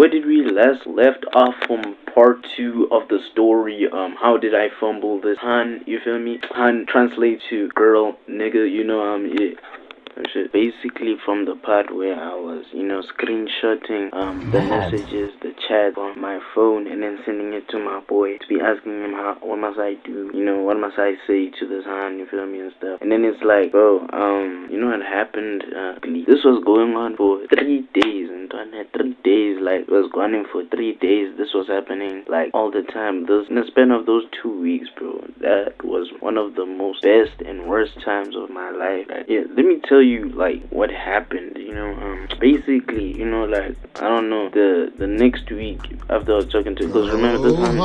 where did we last left off from part 2 of the story? How did I fumble this? Han, you feel me? Han translate to girl, nigga, yeah. Shit. Basically from the part where I was, screenshotting the messages, the chat on my phone and then sending it to my boy to be asking him what must I do, what must I say to this hand, you feel me, and stuff. And then it's like, bro, what happened? This was going on for 3 days, and 3 days, like, it was going on for 3 days. This was happening, like, all the time. In the span of those 2 weeks, bro, that was one of the most best and worst times of my life. Like, yeah, let me tell you, like, what happened, basically, like, I don't know, the next week after I was talking to, because remember, this one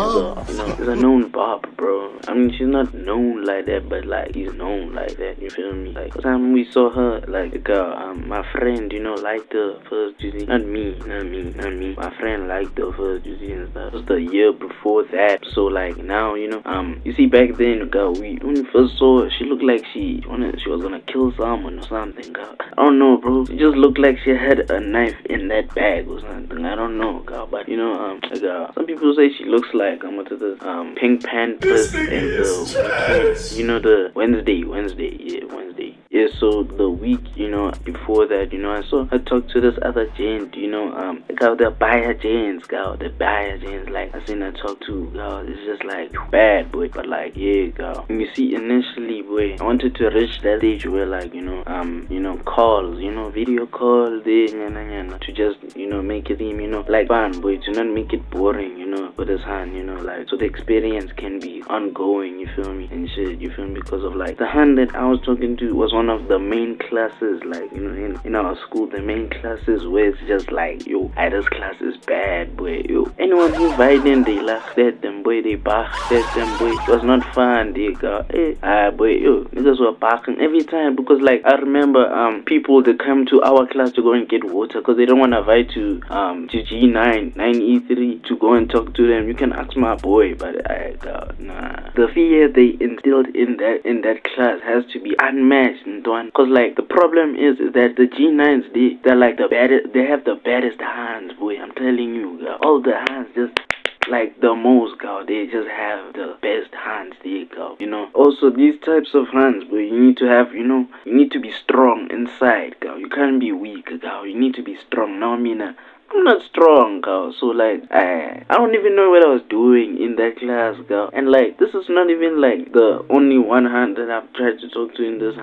is a known Bob, bro. I mean, she's not known like that, but, like, he's known like that, you feel me? Like, the time we saw her, like, the girl, my friend, liked her first, you see, not me, my friend liked her first, you see, and stuff. It was the year before that, so, like, now, you see, back then, girl, when we first saw her, she looked like she was gonna kill someone or something, girl. I don't know, bro. It just looked like she had a knife in that bag or something. I don't know, girl. But some people say she looks like Pink Panthers and the the Wednesday. Yeah, so the week, before that, I saw her talk to this other gent, the buyer gents, like, I seen her talk to, girl, it's just, like, bad, boy, but, like, yeah, girl. And you see, initially, boy, I wanted to reach that stage where, like, calls, video calls, to just, make it seem, like, fun, boy, to not make it boring, for this hand, like, so the experience can be ongoing, you feel me, and shit, you feel me, because of, like, the hand that I was talking to was one of the main classes, like, in our school, the main classes where it's just like, yo, this class is bad, boy, yo. Anyone who invited, they laughed at them, boy, they barked at them, boy. It was not fun, they got, boy, yo, niggas were barking every time, because, like, I remember, people that come to our class to go and get water, because they don't want to invite to G9, 9E3 to go and talk to them. You can ask my boy, but nah. The fear they instilled in that class has to be unmatched, because, like, the problem is that the G9s, they're like the baddest, they have the baddest hands, boy, I'm telling you, girl. All the hands just, like, the most, girl, they just have the best hands, they go, Also, these types of hands, boy, you need to have, you need to be strong inside, girl. You can't be weak, girl. You need to be strong. Now, I'm not strong, girl, so, like, I don't even know what I was doing in that class, girl, and, like, this is not even, like, the only one hand that I've tried to talk to in this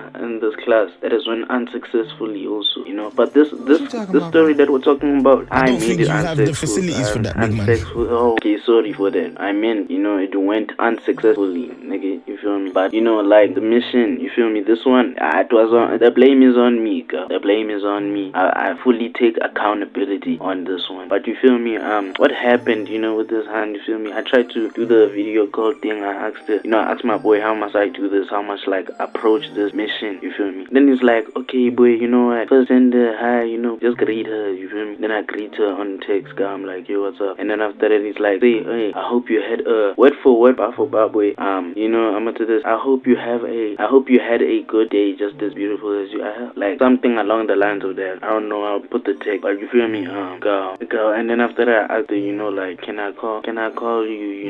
class that has went unsuccessfully also, but this story that we're talking about, I made it unsuccessful. Oh, okay, sorry for that. I meant, it went unsuccessfully, nigga, you feel me, but, like, the mission, you feel me, this one, the blame is on me, girl, the blame is on me. I fully take accountability on this one, but you feel me, what happened, with this hand, you feel me, I tried to do the video call thing. I asked my boy, how must I do this, how much, like, approach this mission, you feel me, then he's like, okay, boy, what, first send her hi, just greet her, you feel me, then I greet her on text, girl. I'm like, yo, what's up, and then after that, he's like, hey, I hope you had word for word, bar for bar, boy, I'm into this, I hope you had a good day, just as beautiful as you are, like, something along the lines of that. I don't know, I'll put the text, but you feel me, girl, and then after that, I asked her, like, can I call you,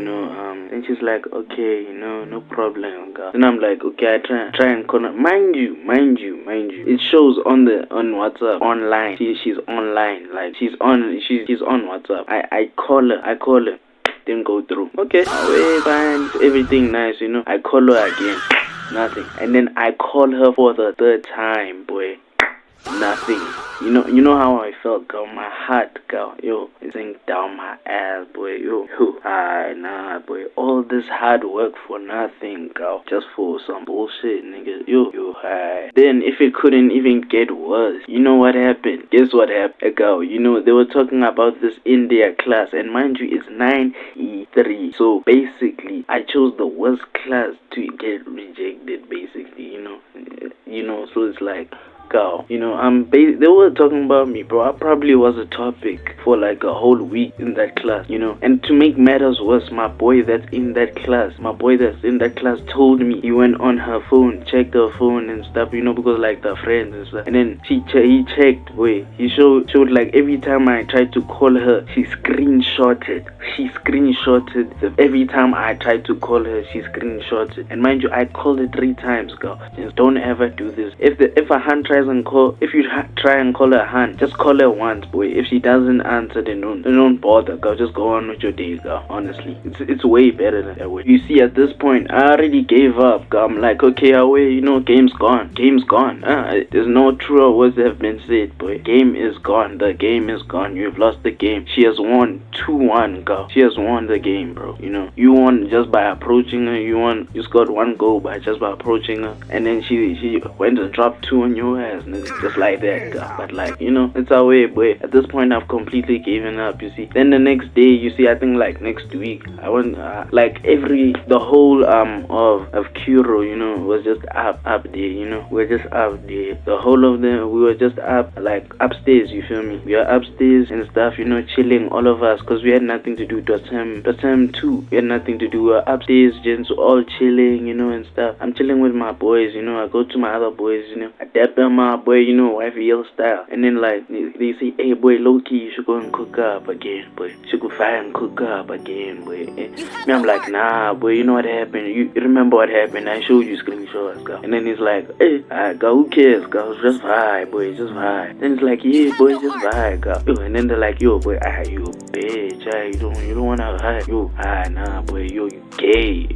and she's like, okay, no problem, girl. And I'm like, okay, I try and call her. Mind you, it shows on WhatsApp, online, she's online, like, she's on WhatsApp. I call her, didn't go through. Okay, wait, fine, everything nice, I call her again, nothing, and then I call her for the third time, boy. Nothing. You know how I felt, girl. My heart, girl. Yo, it's going down my ass, boy. Yo. Nah, boy. All this hard work for nothing, girl. Just for some bullshit, nigga. Yo. Then, if it couldn't even get worse, you know what happened? Guess what happened, girl? They were talking about this in their class, and mind you, it's 9E3. So basically, I chose the worst class to get rejected. Basically, so it's like, Girl, you know, they were talking about me, bro. I probably was a topic for like a whole week in that class, you know. And to make matters worse, my boy that's in that class told me he went on her phone, checked her phone and stuff, you know, because like the friends and stuff. And then he checked, he showed like every time I tried to call her, she screenshotted. Every time I tried to call her, she screenshotted. And mind you, I called her 3 times, girl. Just don't ever do this. If a hand tries and call, if you try and call her hand, just call her once, boy. If she doesn't answer, then don't bother, girl. Just go on with your day, girl. Honestly, it's way better than that way. You see, at this point, I already gave up, girl. I'm like, okay, away, you know, game's gone. There's no truer words that have been said, boy. Game is gone. The game is gone. You've lost the game. She has won 2-1, girl. She has won the game, bro. You know, you won just by approaching her. You scored 1 goal just by approaching her, and then she went and dropped 2 on your ass, nigga. Just like that, girl. But like, you know, it's our way, boy. At this point, I've completely given up. You see. Then the next day, you see, I think like next week, I went like the whole of Kuro, you know, was just up there. You know, we're just up there. The whole of them, we were just up like upstairs. You feel me? We are upstairs and stuff. You know, chilling, all of us, cause we had nothing to do. It was term 2. We had nothing to do. We were upstairs, gents, all chilling, you know, and stuff. I'm chilling with my boys, you know. I go to my other boys, you know. I dap on my boy, you know, wifey yell style. And then like they say, hey boy, low key, you should go and cook up again, boy. You should go fire and cook up again, boy. And me, I'm like, nah, boy, you know what happened? You remember what happened? I showed you screenshots, girl. And then he's like, hey, girl, who cares, girl? Just vibe, boy, just vibe. Then it's like, yeah, boy, just vibe, girl. Yo, and then they're like, yo, boy, you bitch, you don't wanna hide, yo, nah, boy, yo, you gay.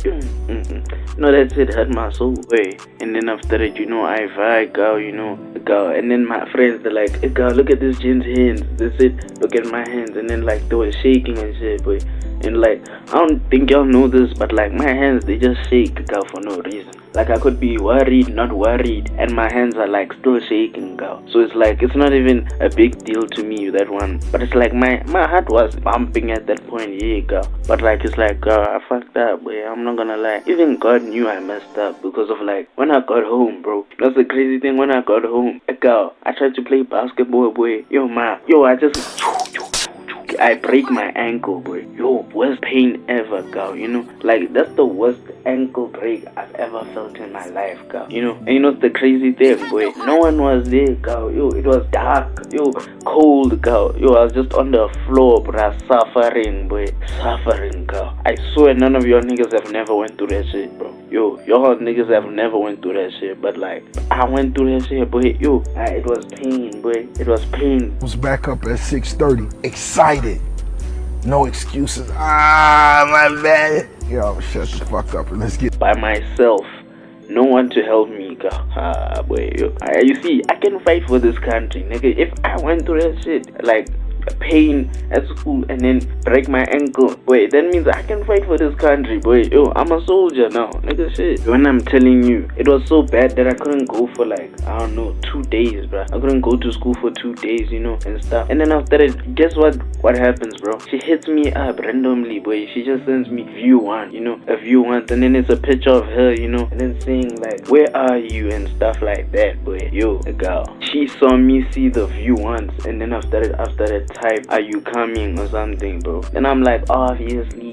No, that's it, hurt my soul, boy. And then after that, you know, I vibe, girl, you know, girl. And then my friends, they're like, hey, girl, look at this gent's hands. That's it, look at my hands. And then like they were shaking and shit, boy. And like, I don't think y'all know this, but like my hands, they just shake, girl, for no reason. Like I could be worried, not worried, and my hands are like still shaking, girl. So it's like, it's not even a big deal to me, that one. But it's like my heart was bumping at that point, yeah, girl. But like, it's like, girl, I fucked up, boy. I'm not gonna lie. Even God knew I messed up because of like, when I got home, bro. That's the crazy thing. When I got home, girl, I tried to play basketball, boy. I break my ankle, boy. Yo, worst pain ever, girl. You know, like that's the worst ankle break I've ever felt in my life, girl. You know, and you know the crazy thing, boy. No one was there, girl. Yo, it was dark. Yo, cold, girl. Yo, I was just on the floor, bruh, suffering, boy, suffering, girl. I swear none of your niggas have never went through that shit, bro. Yo, y'all niggas have never went through that shit, but like, I went through that shit, boy. Yo, it was pain, boy. It was pain. I was back up at 6:30, excited. No excuses. My bad. Yo, shut the fuck up and let's get by myself. No one to help me, girl. Boy, yo. You see, I can fight for this country, nigga. If I went through that shit, like pain at school and then break my ankle, boy, that means I can fight for this country, boy. Yo, I'm a soldier now, nigga. Shit. When I'm telling you, it was so bad that I couldn't go for like, I don't know, 2 days, bro. I couldn't go to school for 2 days, you know, and stuff. And then after that, guess what happens, bro? She hits me up randomly, boy. She just sends me view once, you know, a view once, and then it's a picture of her, you know, and then saying like, where are you and stuff like that, boy. Yo, the girl, she saw me see the view once, and then after that type, are you coming or something, bro? And I'm like, obviously,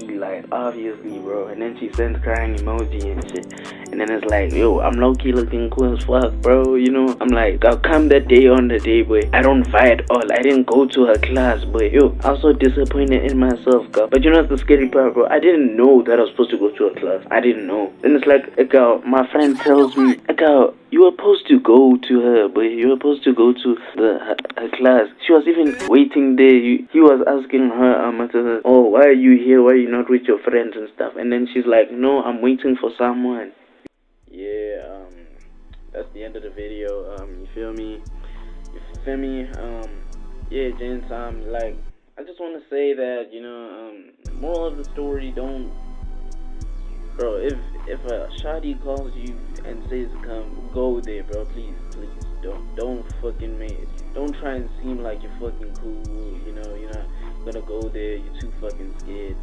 bro. And then she sends crying emoji and shit. And then it's like, yo, I'm low-key looking cool as fuck, bro. You know, I'm like, I'll come that day on the day, boy. I don't fight all. I didn't go to her class, boy. Yo, I was so disappointed in myself, girl. But you know what's the scary part, bro? I didn't know that I was supposed to go to her class. I didn't know. Then it's like, girl, my friend tells me, girl, you were supposed to go to her, boy. You were supposed to go to her class. She was even waiting there. He was asking her, oh, why are you here? Why are you not with your friends and stuff? And then she's like, no, I'm waiting for someone. Yeah, that's the end of the video. You feel me? Yeah, gents, like, I just want to say that, you know, moral of the story, don't, bro, if a shawty calls you and says come, go there, bro, please, don't fucking don't try and seem like you're fucking cool, you know, you're not gonna go there, you're too fucking scared.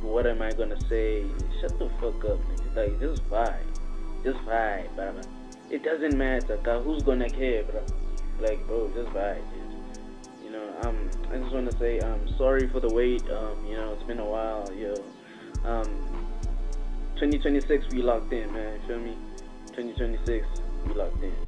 What am I gonna say? Shut the fuck up, nigga. Like, just vibe, bro. It doesn't matter, who's gonna care, bro? Like, bro, just buy it, dude. I just want to say, sorry for the wait. It's been a while, yo. 2026, we locked in, man. Feel me? 2026, we locked in.